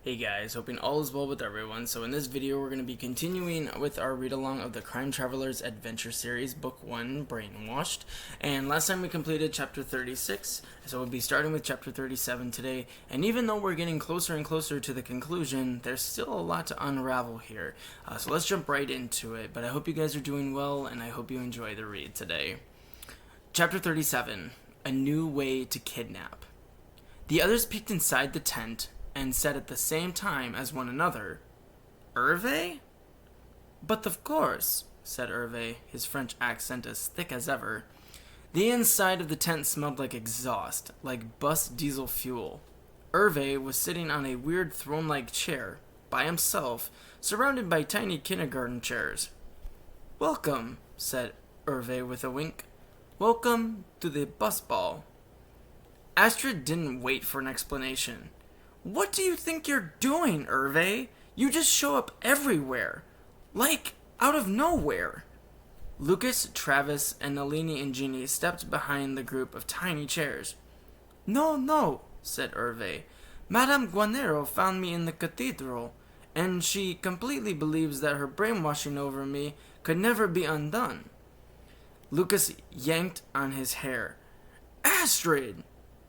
Hey guys, hoping all is well with everyone. So in this video we're going to be continuing with our read-along of the Crime Traveler's Adventure Series, Book 1, Brainwashed. And last time we completed Chapter 36, so we'll be starting with Chapter 37 today. And even though we're getting closer and closer to the conclusion, there's still a lot to unravel here. So let's jump right into it. But I hope you guys are doing well, and I hope you enjoy the read today. Chapter 37, A New Way to Kidnap. The others peeked inside the tent and said at the same time as one another, "Herve?" "But of course," said Herve, his French accent as thick as ever. The inside of the tent smelled like exhaust, like bus diesel fuel. Herve was sitting on a weird throne-like chair, by himself, surrounded by tiny kindergarten chairs. "Welcome," said Herve with a wink. "Welcome to the Busball." Astrid didn't wait for an explanation. "What do you think you're doing, Herve? You just show up everywhere. Like, out of nowhere." Lucas, Travis, and Nalini and Gini stepped behind the group of tiny chairs. No, said Herve. "Madame Guenerro found me in the cathedral, and she completely believes that her brainwashing over me could never be undone." Lucas yanked on his hair. "Astrid,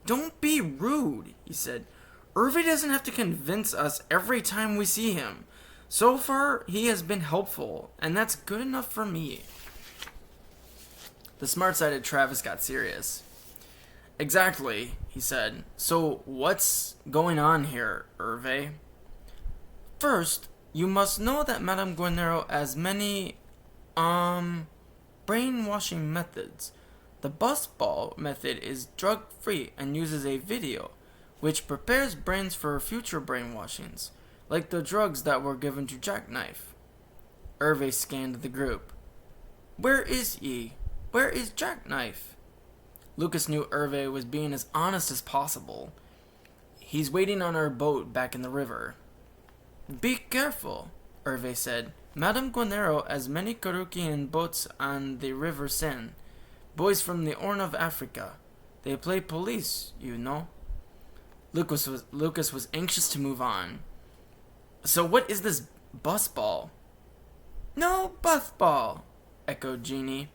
don't be rude," he said. "Herve doesn't have to convince us every time we see him. So far, he has been helpful, and that's good enough for me." The smart-sided Travis got serious. "Exactly," he said. "So what's going on here, Herve?" "First, you must know that Madame Guenerro has many, brainwashing methods. The Busball method is drug-free and uses a video, which prepares brains for future brainwashings, like the drugs that were given to Jackknife." Herve scanned the group. "Where is he? Where is Jackknife?" Lucas knew Herve was being as honest as possible. "He's waiting on our boat back in the river." "Be careful," Herve said. "Madame Guenerro has many Carukian boats on the River Seine. Boys from the Horn of Africa. They play police, you know." Lucas was anxious to move on. "So what is this busball?" "No busball," echoed Gini.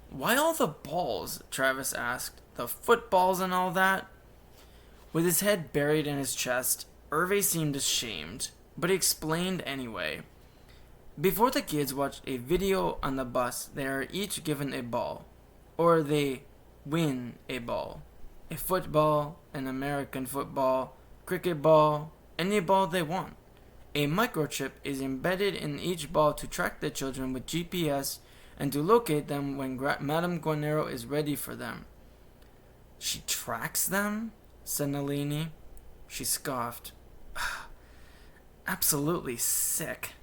"Why all the balls?" Travis asked. "The footballs and all that?" With his head buried in his chest, Herve seemed ashamed, but he explained anyway. "Before the kids watch a video on the bus, they are each given a ball, or they win a ball. A football, an American football, cricket ball, any ball they want. A microchip is embedded in each ball to track the children with GPS and to locate them when Madame Guenerro is ready for them." "She tracks them?" said Nalini. She scoffed. "Absolutely sick."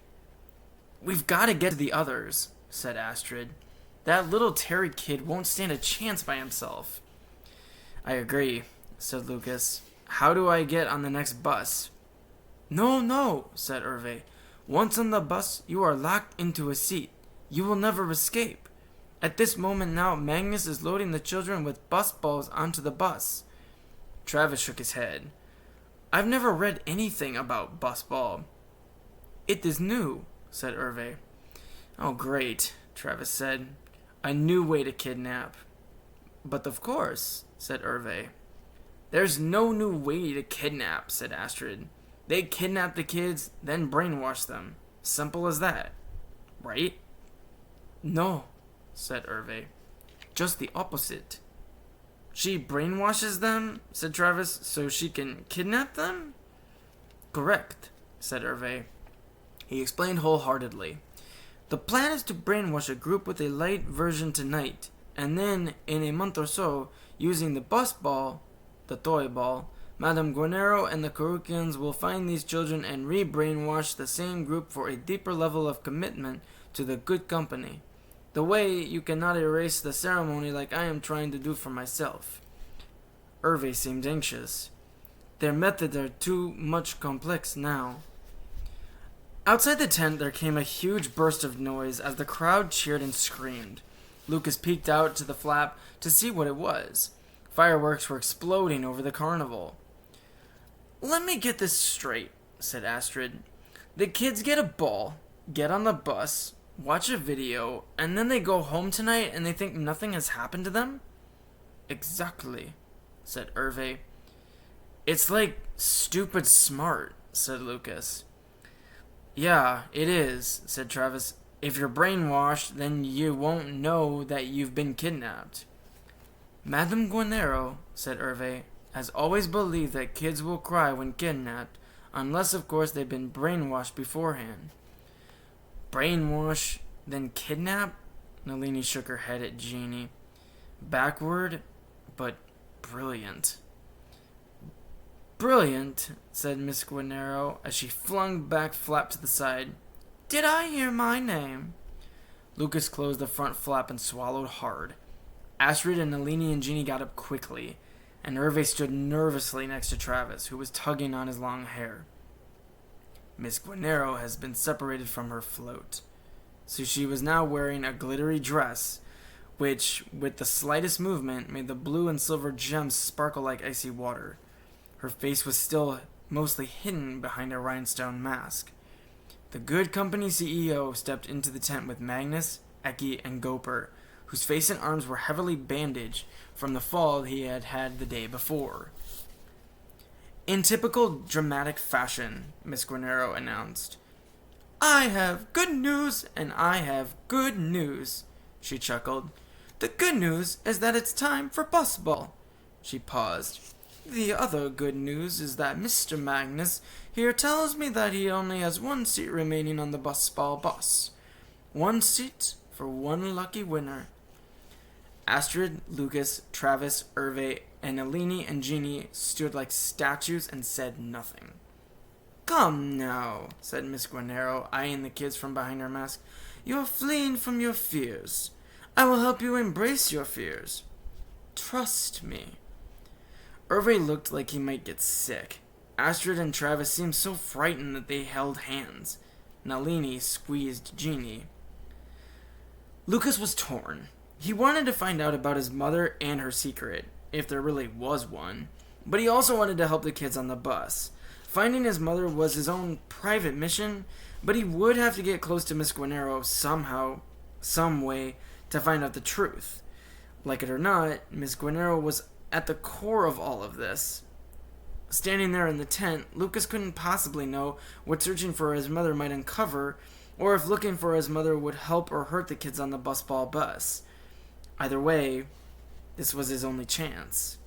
"We've got to get to the others," said Astrid. "That little Terry kid won't stand a chance by himself." "I agree," said Lucas. "How do I get on the next bus?" No, said Herve. "Once on the bus, you are locked into a seat. You will never escape. At this moment now, Magnus is loading the children with bus balls onto the bus." Travis shook his head. "I've never read anything about Busball." "It is new," said Herve. "Oh, great," Travis said. "A new way to kidnap." "But of course," said Herve. "There's no new way to kidnap," said Astrid. "They kidnap the kids, then brainwash them. Simple as that. Right?" "No," said Herve. "Just the opposite." "She brainwashes them," said Travis, "so she can kidnap them?" "Correct," said Herve. He explained wholeheartedly. "The plan is to brainwash a group with a light version tonight, and then, in a month or so, using the bus ball, the toy ball, Madame Guenerro and the Carukians will find these children and re-brainwash the same group for a deeper level of commitment to the good company. The way you cannot erase the ceremony like I am trying to do for myself." Herve seemed anxious. "Their methods are too much complex now." Outside the tent there came a huge burst of noise as the crowd cheered and screamed. Lucas peeked out to the flap to see what it was. Fireworks were exploding over the carnival. "Let me get this straight," said Astrid. The kids get a ball, get on the bus, watch a video, and then they go home tonight and they think nothing has happened to them? Exactly, said Herve. It's like stupid smart, said Lucas. Yeah, it is, said Travis. If you're brainwashed, then you won't know that you've been kidnapped. Madame Guenerro, said Herve, has always believed that kids will cry when kidnapped, unless of course they've been brainwashed beforehand. Brainwash, then kidnap? Nalini shook her head at Gini. Backward, but brilliant. Brilliant, said Miss Guenerro as she flung back flap to the side. Did I hear my name? Lucas closed the front flap and swallowed hard. Astrid and Nalini and Gini got up quickly, and Herve stood nervously next to Travis, who was tugging on his long hair. Miss Guenerro has been separated from her float, so she was now wearing a glittery dress, which, with the slightest movement, made the blue and silver gems sparkle like icy water. Her face was still mostly hidden behind a rhinestone mask. The good company CEO stepped into the tent with Magnus, Ekki, and Goper, whose face and arms were heavily bandaged from the fall he had had the day before. In typical dramatic fashion, Miss Guenerro announced, I have good news, and I have good news, she chuckled. The good news is that it's time for Busball. She paused. The other good news is that Mr. Magnus here tells me that he only has one seat remaining on the Busball bus. One seat for one lucky winner. Astrid, Lucas, Travis, Herve, and Nalini and Gini stood like statues and said nothing. Come now, said Miss Guenerro, eyeing the kids from behind her mask. You are fleeing from your fears. I will help you embrace your fears. Trust me. Herve looked like he might get sick. Astrid and Travis seemed so frightened that they held hands. Nalini squeezed Gini. Lucas was torn. He wanted to find out about his mother and her secret, if there really was one, but he also wanted to help the kids on the bus. Finding his mother was his own private mission, but he would have to get close to Miss Guenerro somehow, some way, to find out the truth. Like it or not, Miss Guenerro was at the core of all of this. Standing there in the tent, Lucas couldn't possibly know what searching for his mother might uncover, or if looking for his mother would help or hurt the kids on the Busball bus. Either way, this was his only chance.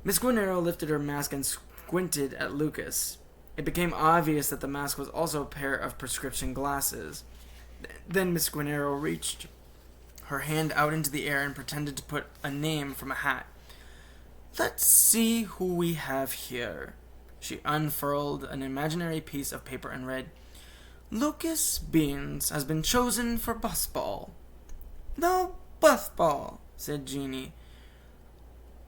Miss Guenerro lifted her mask and squinted at Lucas. It became obvious that the mask was also a pair of prescription glasses. Then Miss Guenerro reached her hand out into the air and pretended to put a name from a hat. Let's see who we have here. She unfurled an imaginary piece of paper and read, Lucas Beans has been chosen for Busball. No Busball, said Gini.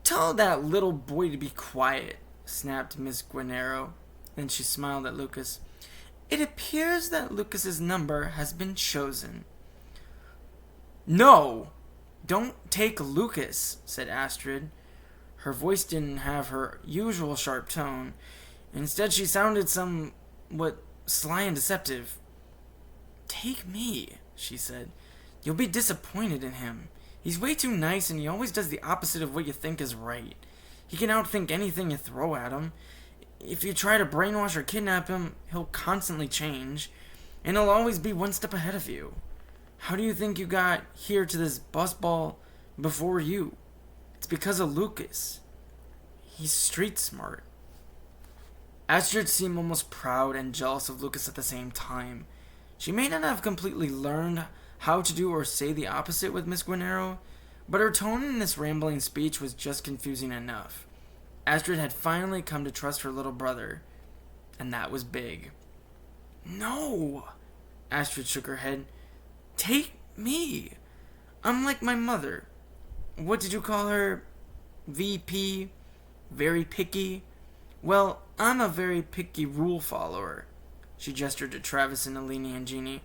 Tell that little boy to be quiet, snapped Miss Guenerro. Then she smiled at Lucas. It appears that Lucas's number has been chosen. No! Don't take Lucas, said Astrid. Her voice didn't have her usual sharp tone. Instead, she sounded somewhat sly and deceptive. Take me, she said. You'll be disappointed in him. He's way too nice, and he always does the opposite of what you think is right. He can outthink anything you throw at him. If you try to brainwash or kidnap him, he'll constantly change, and he'll always be one step ahead of you. How do you think you got here to this Busball before you? It's because of Lucas. He's street smart. Astrid seemed almost proud and jealous of Lucas at the same time. She may not have completely learned how to do or say the opposite with Miss Guenerro, but her tone in this rambling speech was just confusing enough. Astrid had finally come to trust her little brother, and that was big. No! Astrid shook her head. Take me! I'm like my mother. What did you call her? VP? Very picky? Well, I'm a very picky rule follower. She gestured to Travis and Nalini and Gini.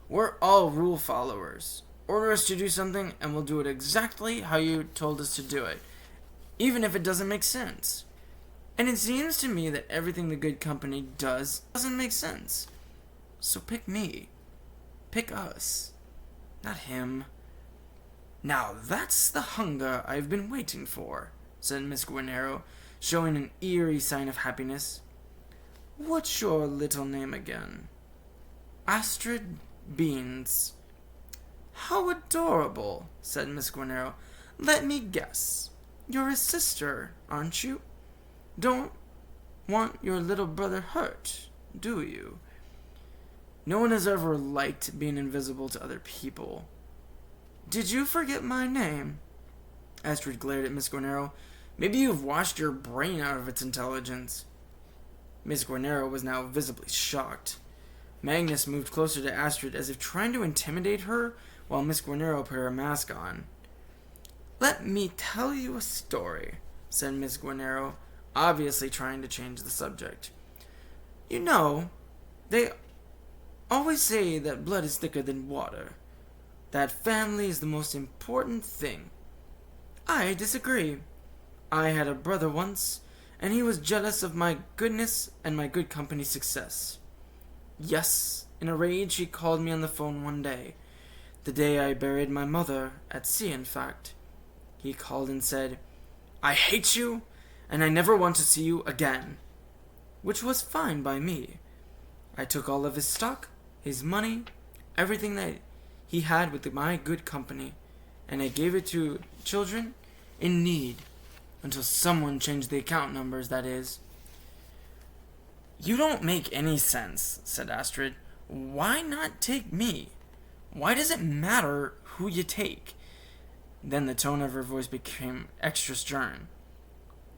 We're all rule followers. Order us to do something and we'll do it exactly how you told us to do it, even if it doesn't make sense. And it seems to me that everything the good company does doesn't make sense. So pick me. Pick us. Not him. Now that's the hunger I've been waiting for, said Miss Guenerro, showing an eerie sign of happiness. What's your little name again? Astrid Beans. How adorable, said Miss Guenerro. Let me guess. You're a sister, aren't you? Don't want your little brother hurt, do you? No one has ever liked being invisible to other people. Did you forget my name? Astrid glared at Miss Guenerro. Maybe you've washed your brain out of its intelligence. Miss Guenerro was now visibly shocked. Magnus moved closer to Astrid as if trying to intimidate her while Miss Guenerro put her mask on. Let me tell you a story, said Miss Guenerro, obviously trying to change the subject. You know, they always say that blood is thicker than water, that family is the most important thing. I disagree. I had a brother once, and he was jealous of my goodness and my good company's success. Yes, in a rage he called me on the phone one day, the day I buried my mother, at sea in fact. He called and said, I hate you, and I never want to see you again. Which was fine by me. I took all of his stock, his money, everything that he had with my good company, and I gave it to children in need, until someone changed the account numbers, that is. You don't make any sense, said Astrid. Why not take me? Why does it matter who you take? Then the tone of her voice became extra stern.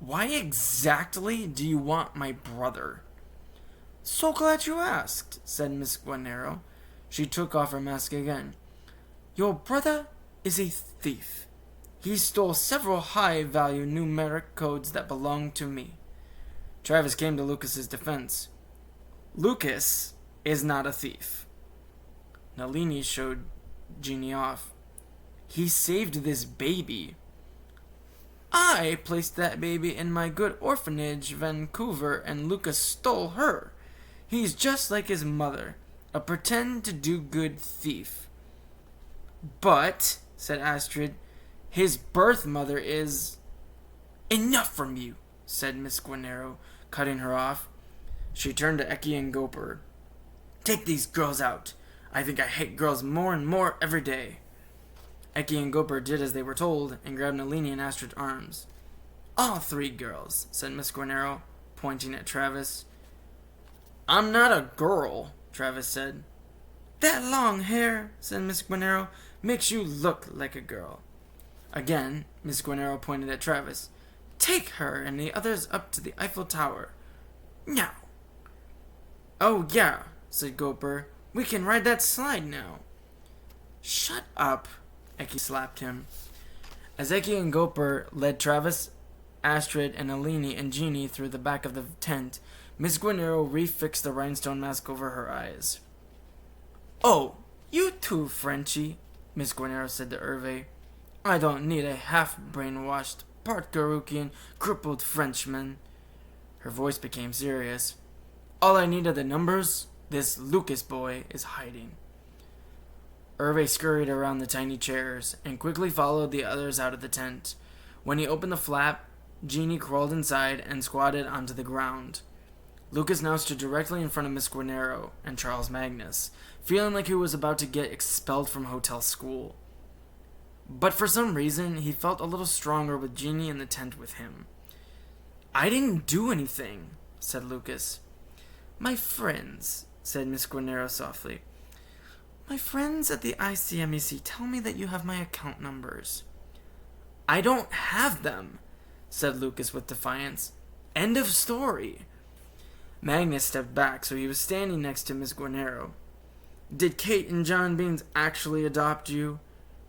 Why exactly do you want my brother? So glad you asked, said Miss Guenerro. She took off her mask again. Your brother is a thief. He stole several high-value numeric codes that belonged to me. Travis came to Lucas's defense. Lucas is not a thief. Nalini showed Gini off. He saved this baby. I placed that baby in my good orphanage, Vancouver, and Lucas stole her. He's just like his mother, a pretend-to-do-good thief. But, said Astrid, his birth mother is... Enough from you, said Miss Guenerro, cutting her off. She turned to Ekki and Goper. Take these girls out. I think I hate girls more and more every day. Ekki and Goper did as they were told and grabbed Nalini and Astrid's arms. All three girls, said Miss Guenerro, pointing at Travis. I'm not a girl, Travis said. That long hair, said Miss Guenerro, makes you look like a girl. Again, Miss Guenerro pointed at Travis. Take her and the others up to the Eiffel Tower. Now. Oh, yeah, said Goper. We can ride that slide now. Shut up, Ekki slapped him. As Ekki and Goper led Travis, Astrid, and Nalini and Gini through the back of the tent, Miss Guenerro refixed the rhinestone mask over her eyes. Oh, you too, Frenchie, Miss Guenerro said to Herve. I don't need a half-brainwashed, part-Garukian, crippled Frenchman. Her voice became serious. All I need are the numbers this Lucas boy is hiding. Herve scurried around the tiny chairs and quickly followed the others out of the tent. When he opened the flap, Gini crawled inside and squatted onto the ground. Lucas now stood directly in front of Miss Guenerro and Charles Magnus, feeling like he was about to get expelled from hotel school. But for some reason, he felt a little stronger with Gini in the tent with him. I didn't do anything, said Lucas. My friends, said Miss Guenerro softly. My friends at the ICMEC tell me that you have my account numbers. I don't have them, said Lucas with defiance. End of story. Magnus stepped back so he was standing next to Miss Guenerro. Did Kate and John Beans actually adopt you?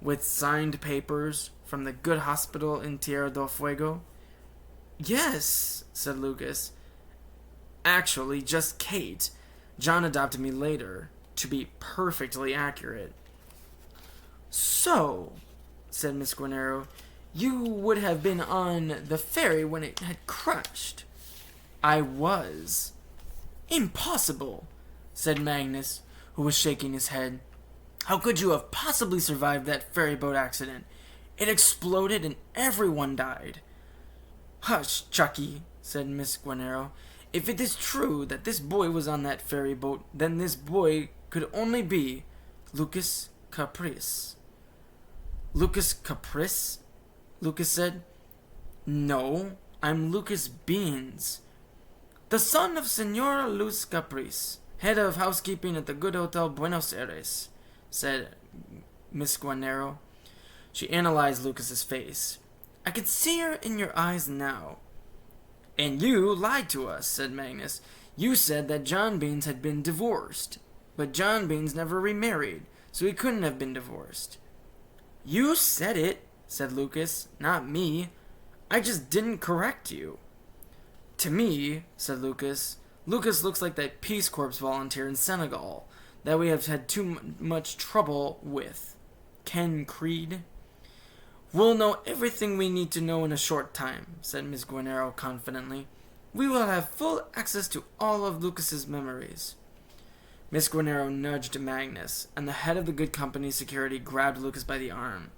With signed papers from the good hospital in Tierra del Fuego? Yes, said Lucas. Actually, just Kate. John adopted me later, to be perfectly accurate. So, said Miss Guenerro, you would have been on the ferry when it had crashed. I was. Impossible, said Magnus, who was shaking his head. How could you have possibly survived that ferry boat accident? It exploded and everyone died. Hush, Chucky, said Miss Guenerro. If it is true that this boy was on that ferry boat, then this boy could only be Lucas Caprice. Lucas Caprice? Lucas said. No, I'm Lucas Beans, the son of Senora Luz Caprice, head of housekeeping at the good hotel Buenos Aires, said Miss Guenerro. She analyzed Lucas's face. I could see her in your eyes now. And you lied to us, said Magnus. You said that John Beans had been divorced. But John Beans never remarried, so he couldn't have been divorced. You said it, said Lucas, not me. I just didn't correct you. To me, said Lucas, Lucas looks like that Peace Corps volunteer in Senegal that we have had too much trouble with. Ken Creed. We'll know everything we need to know in a short time, said Miss Guenerro confidently. We will have full access to all of Lucas's memories. Miss Guenerro nudged Magnus, and the head of the good company's security grabbed Lucas by the arm.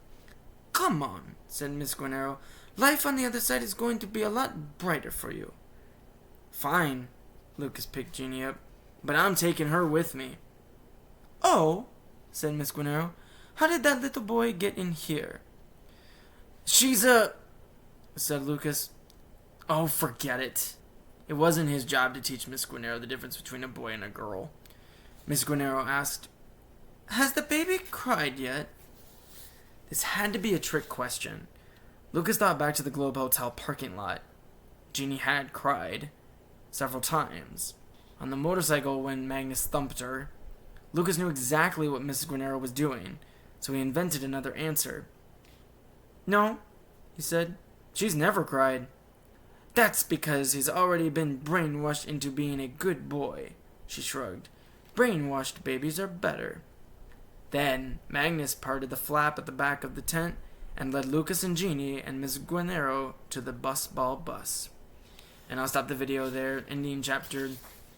Come on, said Miss Guenerro. Life on the other side is going to be a lot brighter for you. Fine, Lucas picked Gini up, but I'm taking her with me. Oh, said Miss Guenerro. How did that little boy get in here? She's said Lucas. Oh, forget it. It wasn't his job to teach Miss Guenerro the difference between a boy and a girl. Miss Guenerro asked, Has the baby cried yet? This had to be a trick question. Lucas thought back to the Globe Hotel parking lot. Gini had cried. Several times. On the motorcycle when Magnus thumped her. Lucas knew exactly what Mrs. Guenerro was doing, so he invented another answer. No, he said. She's never cried. That's because he's already been brainwashed into being a good boy, she shrugged. Brainwashed babies are better. Then Magnus parted the flap at the back of the tent and led Lucas and Gini and Miss Guenerro to the Busball bus. And I'll stop the video there, ending chapter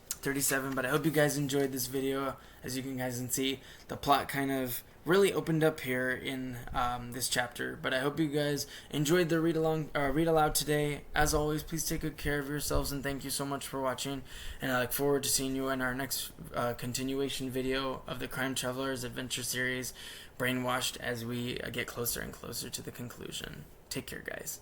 37, but I hope you guys enjoyed this video. As you guys can see, the plot kind of really opened up here in this chapter, but I hope you guys enjoyed the read aloud today. As always, please take good care of yourselves, and thank you so much for watching, and I look forward to seeing you in our next continuation video of the Crime Travelers Adventure Series, Brainwashed, as we get closer and closer to the conclusion. Take care, guys.